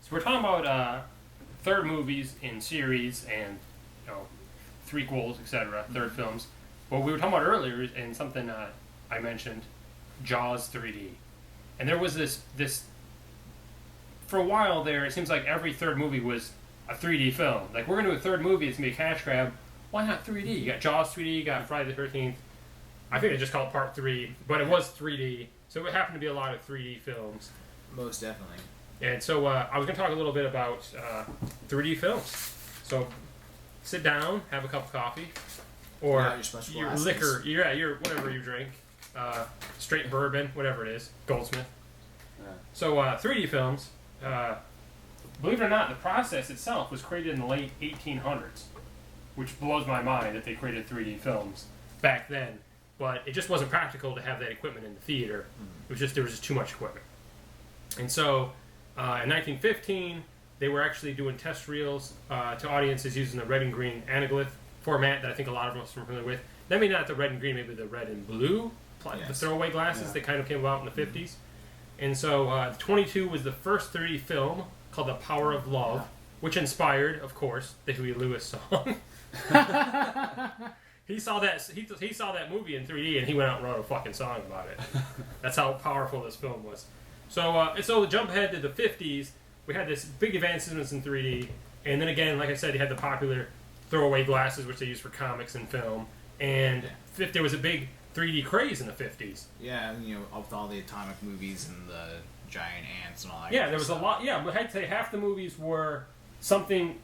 So we're talking about third movies in series and threequels, etc. Third films. What we were talking about earlier, and something I mentioned, Jaws 3D, and there was this for a while there. It seems like every third movie was a 3D film. Like, we're gonna do a third movie, it's gonna be a cash grab. Why not 3D? You got Jaws 3D, you got Friday the 13th. I think they just called it Part 3, but it was 3D. So it happened to be a lot of 3D films. Most definitely. And so I was going to talk a little bit about 3D films. So sit down, have a cup of coffee, or your liquor, your whatever you drink, straight bourbon, whatever it is, Goldsmith. Yeah. So 3D films, believe it or not, the process itself was created in the late 1800s, which blows my mind that they created 3D films back then. But it just wasn't practical to have that equipment in the theater. It was just there was just too much equipment. And so in 1915, they were actually doing test reels to audiences using the red and green anaglyph format that I think a lot of us are familiar with. That may not the red and green, maybe the red and blue, the throwaway glasses that kind of came about in the 50s. And so 22 was the first 3D film called The Power of Love, which inspired, of course, the Huey Lewis song. He saw that movie in 3D and he went out and wrote a fucking song about it. That's how powerful this film was. So to jump ahead to the 50s, we had this big advancements in 3D, and then again, like I said, they had the popular throwaway glasses, which they used for comics and film, and there was a big 3D craze in the 50s. Yeah, with all the atomic movies and the giant ants and all that. Yeah, there was a lot. Yeah, but I'd say half the movies were something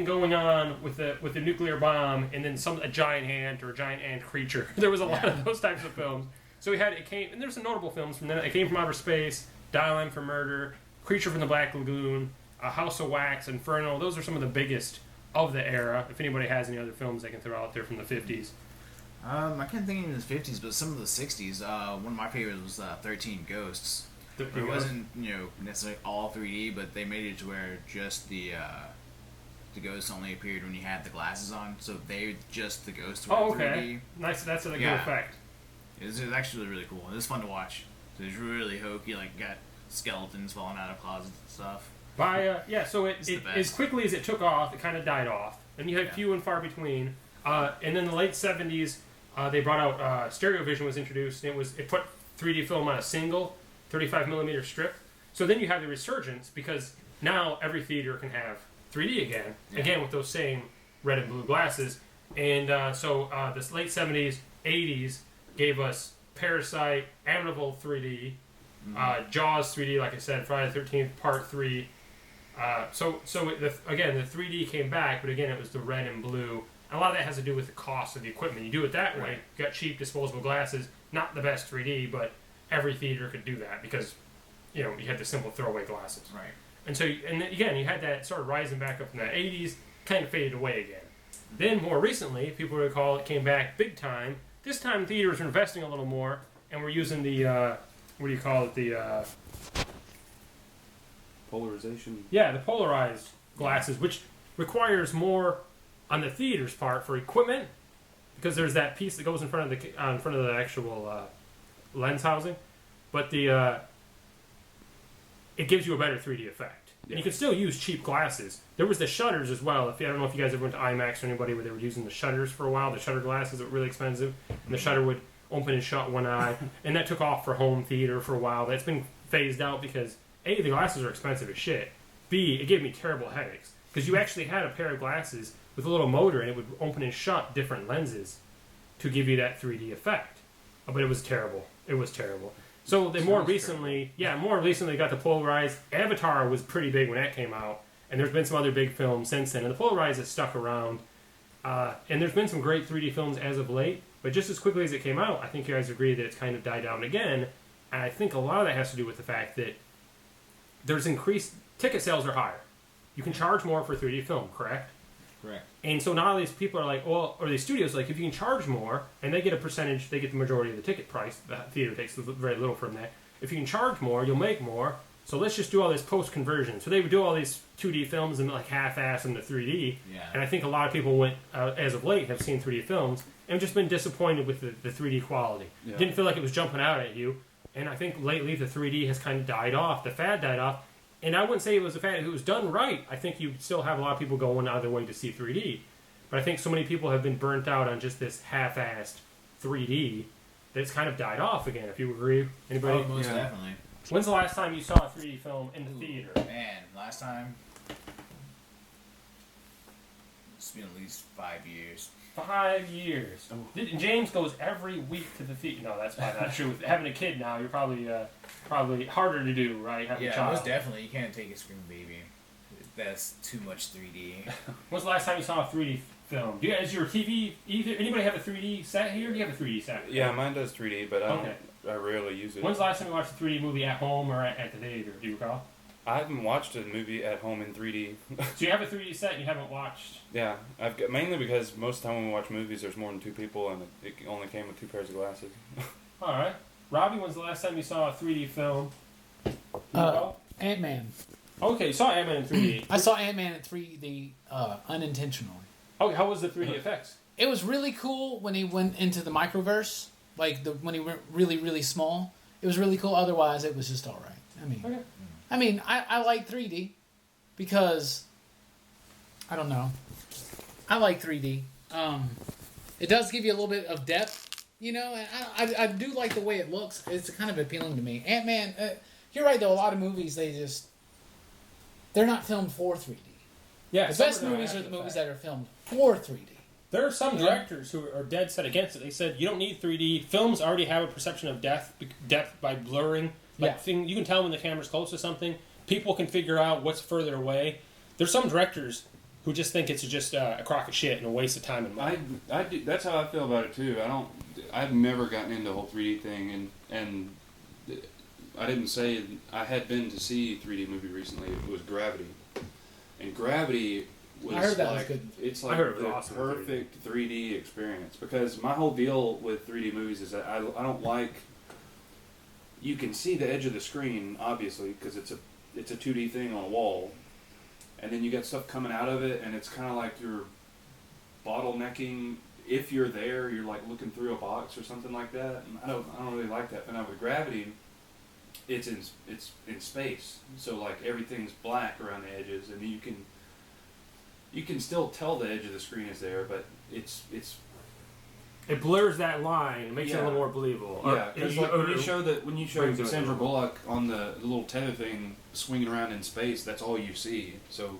going on with the nuclear bomb, and then a giant ant or a giant ant creature. There was a lot of those types of films. So and there's some notable films from then. It Came from Outer Space, Dial M for Murder, Creature from the Black Lagoon, House of Wax, Inferno. Those are some of the biggest of the era. If anybody has any other films they can throw out there from the 50s. I can't think of the 50s, but some of the 60s. One of my favorites was 13 Ghosts. It wasn't necessarily all 3D, but they made it to where just the ghosts only appeared when you had the glasses on, so the ghosts were 3D. Nice. That's a good effect. It was actually really cool. It was fun to watch. It was really hokey, like got skeletons falling out of closets and stuff. So it as quickly as it took off, it kind of died off, and you had few and far between. And then the late 70s, they brought out Stereovision was introduced, and it put 3D film on a single 35mm strip. So then you have the resurgence, because now every theater can have 3D again with those same red and blue glasses. And this late 70s, 80s gave us Parasite, Amityville 3D, Jaws 3D, like I said, Friday the 13th Part 3. The 3D came back, but again, it was the red and blue. And a lot of that has to do with the cost of the equipment. You do it that way, you got cheap disposable glasses, not the best 3D, but every theater could do that because, you had the simple throwaway glasses. Right. And so, again, you had that sort of rising back up in the 80s, kind of faded away again. Then, more recently, people recall it came back big time. This time, theaters are investing a little more, and we're using the, polarization. Yeah, the polarized glasses, which requires more on the theater's part for equipment, because there's that piece that goes in front of the actual lens housing, but it gives you a better 3D effect. And you can still use cheap glasses. There was the shutters as well. I don't know if you guys ever went to IMAX or anybody where they were using the shutters for a while. The shutter glasses were really expensive, and the shutter would open and shut one eye, and that took off for home theater for a while. That's been phased out because A, the glasses are expensive as shit. B, it gave me terrible headaches because you actually had a pair of glasses with a little motor, and it would open and shut different lenses to give you that 3D effect. But it was terrible. It was terrible. So they more recently got the polarized. Avatar was pretty big when that came out, and there's been some other big films since then. And the polarized has stuck around, and there's been some great 3D films as of late. But just as quickly as it came out, I think you guys agree that it's kind of died down again. And I think a lot of that has to do with the fact that there's increased ticket sales are higher. You can charge more for 3D film, correct? Correct. And so now these people are like, well, or these studios like, if you can charge more, and they get a percentage, they get the majority of the ticket price. The theater takes very little from that. If you can charge more, you'll make more. So let's just do all this post-conversion. So they would do all these 2D films and like half-ass into 3D. Yeah. And I think a lot of people went, as of late, have seen 3D films and just been disappointed with the 3D quality. Yeah. Didn't feel like it was jumping out at you. And I think lately the 3D has kind of died off. The fad died off. And I wouldn't say it was a fact. If it was done right, I think you still have a lot of people going out of their way to see 3D. But I think so many people have been burnt out on just this half-assed 3D that it's kind of died off again, if you agree. Anybody? Oh, most definitely. When's the last time you saw a 3D film in the theater? Man, last time? It's been at least 5 years. 5 years. James goes every week to the theater. No, that's probably not true. With having a kid now, you're probably harder to do, right? Having a child. Most definitely. You can't take a scream baby. That's too much 3D. When's the last time you saw a 3D film? Is your TV anybody have a 3D set here? Do you have a 3D set? Yeah, mine does 3D, but I rarely use it. When's the last time you watched a 3D movie at home or at the theater? Do you recall? I haven't watched a movie at home in 3D. So you have a 3D set and you haven't watched? Yeah, I've got, mainly because most of the time when we watch movies, there's more than 2 people, and it only came with 2 pairs of glasses. All right, Robbie, when's the last time you saw a 3D film? Ant-Man. Okay, you saw Ant-Man in 3D. I saw Ant-Man in 3D unintentionally. Okay, how was the 3D effects? It was really cool when he went into the microverse, when he went really, really small. It was really cool. Otherwise, it was just all right. I like 3D because, I don't know. I like 3D. It does give you a little bit of depth, and I do like the way it looks. It's kind of appealing to me. Ant-Man, you're right though, a lot of movies, they're not filmed for 3D. Yeah, the best movies are the movies that are filmed for 3D. There are some directors who are dead set against it. They said you don't need 3D. Films already have a perception of depth by blurring. You can tell when the camera's close to something. People can figure out what's further away. There's some directors who just think it's just a crock of shit and a waste of time and money. I do, that's how I feel about it too. I've never gotten into the whole 3D thing, and I didn't say I had been to see a 3D movie recently. It was Gravity, and Gravity was I heard that was good. It's like the awesome perfect 3D experience, because my whole deal with 3D movies is that I don't like. You can see the edge of the screen, obviously, because it's a 2D thing on a wall, and then you got stuff coming out of it, and it's kind of like you're bottlenecking. If you're there, you're like looking through a box or something like that. And I don't really like that. But now with Gravity, it's in space, so like everything's black around the edges, and you can still tell the edge of the screen is there, but it blurs that line. It makes it a little more believable. Yeah, because when you show Sandra Bullock on the little tether thing swinging around in space, that's all you see. So.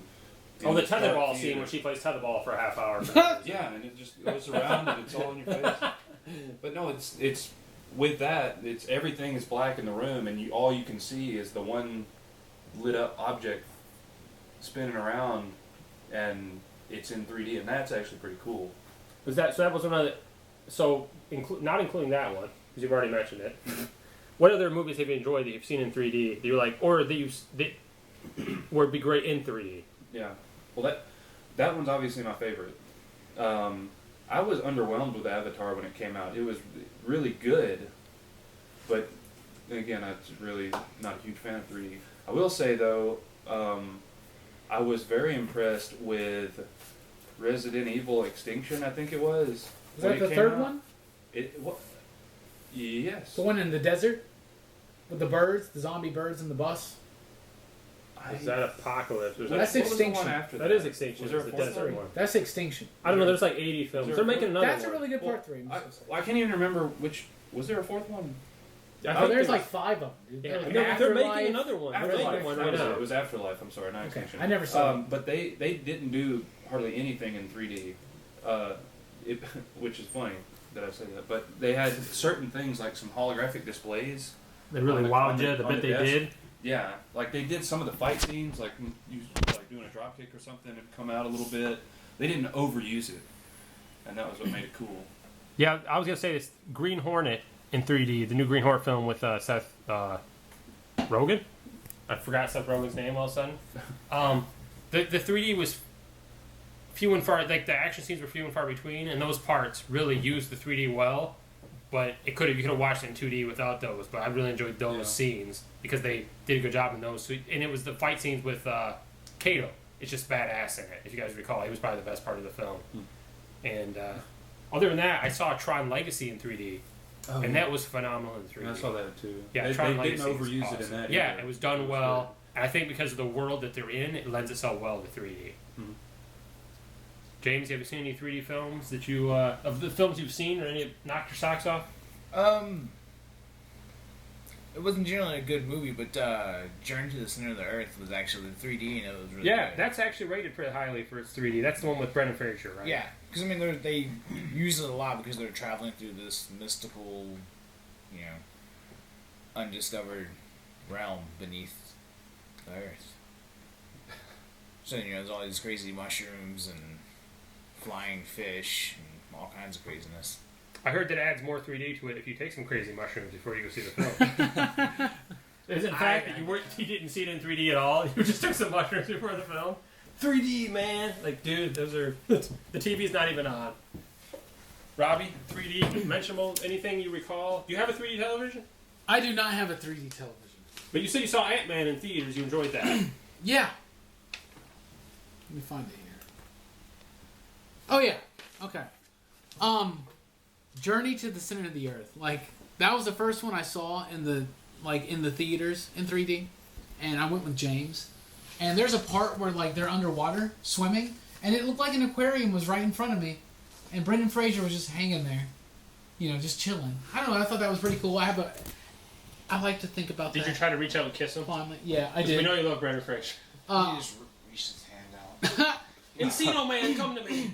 The tetherball scene where she plays tetherball for a half hour. Yeah, and it just goes around and it's all in your face. But no, it's with that, it's everything is black in the room, and all you can see is the one lit up object spinning around, and it's in 3D, and that's actually pretty cool. That was one of the. So, not including that one, because you've already mentioned it. What other movies have you enjoyed that you've seen in 3D that you're like, or that would be great in 3D? Yeah, well, that one's obviously my favorite. I was underwhelmed with Avatar when it came out. It was really good, but again, I'm really not a huge fan of 3D. I will say though, I was very impressed with Resident Evil Extinction. I think it was. Is that the third one? Yes. The one in the desert with the birds, the zombie birds in the bus. Is that Apocalypse? That's Extinction. What was the one after that is Extinction. Was there a the fourth desert one? That's Extinction. I don't know. There's like 80 films. They're making another one. That's a really good part 3. I can't even remember which. Was there a fourth one? There's like 5 of them. Dude. Yeah, they're making another one. It was Afterlife. I'm sorry, not Extinction. I never saw it. But they didn't do hardly anything in 3D, which is funny that I say that. But they had certain things like some holographic displays. They really wowed you. The bit they did. Yeah, like they did some of the fight scenes, like you doing a drop kick or something, it'd come out a little bit. They didn't overuse it, and that was what made it cool. Yeah, I was gonna say this Green Hornet in 3D, the new Green Hornet film with Seth Rogen. I forgot Seth Rogen's name all of a sudden. The 3D was few and far. Like the action scenes were few and far between, and those parts really used the 3D well. But you could have watched it in 2D without those. But I really enjoyed those scenes because they did a good job in those. And it was the fight scenes with Kato. It's just badass in it. If you guys recall, he was probably the best part of the film. And other than that, I saw Tron Legacy in 3D, and that was phenomenal in 3D. I saw that too. Yeah, they Tron didn't Legacy overuse awesome. it in that. Yeah, either. it was done well. I think because of the world that they're in, it lends itself well to 3D. Mm-hmm. James, have you seen any 3D films that you of the films you've seen, or any that knocked your socks off? It wasn't generally a good movie, but Journey to the Center of the Earth was actually 3D, and it was really good. That's actually rated pretty highly for its 3D. That's the one with Brendan Fraser, right? Yeah, because I mean they use it a lot because they're traveling through this mystical, undiscovered realm beneath the Earth. So there's all these crazy mushrooms and flying fish and all kinds of craziness. I heard that adds more 3D to it if you take some crazy mushrooms before you go see the film. Is it the fact that you didn't see it in 3D at all? You just took some mushrooms before the film? 3D, man! Like, dude, those are... The TV's not even on. Robbie, 3D, mentionable, anything you recall? Do you have a 3D television? I do not have a 3D television. But you said you saw Ant-Man in theaters. You enjoyed that. Yeah. Let me find it here. Oh, yeah. Okay. Journey to the Center of the Earth. Like, that was the first one I saw in the theaters in 3D. And I went with James. And there's a part where, like, they're underwater swimming. And it looked like an aquarium was right in front of me. And Brendan Fraser was just hanging there. Just chilling. I don't know. I thought that was pretty cool. I like to think about that. Did you try to reach out and kiss him? Yeah, I did. We know you love Brendan Fraser. He just reached his hand out. Encino Man, come to me.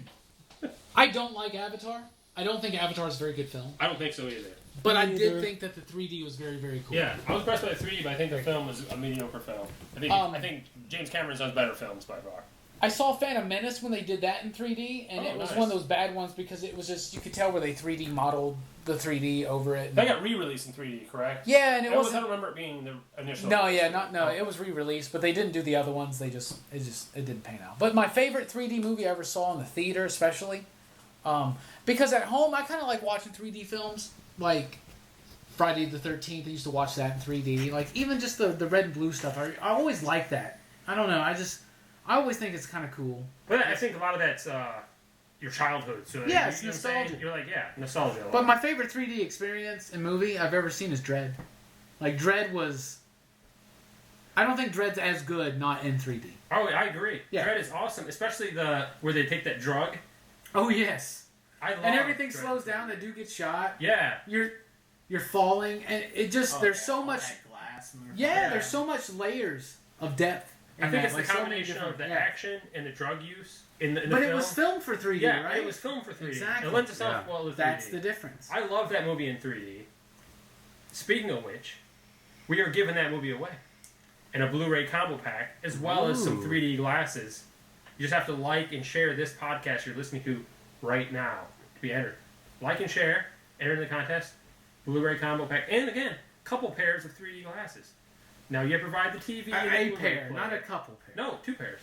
I don't like Avatar. I don't think Avatar is a very good film. I don't think so either. But I did think that the 3D was very, very cool. Yeah, I was impressed by the 3D, but I think the film was a mediocre film. I think James Cameron does better films by far. I saw Phantom Menace when they did that in 3D, and it was nice. one of those bad ones because it was just, you could tell where they 3D modeled the 3D over it. They got re-released in 3D, correct? Yeah, and it was. I don't remember it being the initial. No, it was re-released, but they didn't do the other ones. It didn't pan out. But my favorite 3D movie I ever saw in the theater, especially, because at home I kind of like watching 3D films, like Friday the 13th. I used to watch that in 3D. Like even just the red and blue stuff. I always like that. I don't know. I always think it's kind of cool. But I think a lot of that's your childhood. So yeah, it's nostalgia. You're like, nostalgia. But my favorite 3D experience and movie I've ever seen is Dredd. Like, Dredd was... I don't think Dredd's as good not in 3D. Oh, I agree. Yeah. Dredd is awesome, especially where they take that drug. Oh, yes. I love and everything Dredd. slows down. The dude gets shot. Yeah. You're falling, and it just... there's so much... Glass there's so much layers of depth. I think it's the combination of the action and the drug use in the film. It was filmed for 3D, right? It was filmed for 3D. Exactly. It lends itself well to 3D. That's the difference. I love that movie in 3D. Speaking of which, we are giving that movie away in a Blu-ray combo pack, as well as some 3D glasses. You just have to like and share this podcast you're listening to right now to be entered. Like and share, enter in the contest, Blu-ray combo pack, and again, couple pairs of 3D glasses. Now you provide the TV. A pair, not a couple pairs. No, 2 pairs.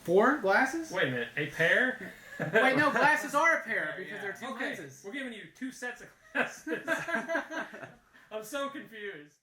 4 glasses? Wait a minute, a pair? Wait, no, glasses are a pair because they're 2 lenses. We're giving you 2 sets of glasses. I'm so confused.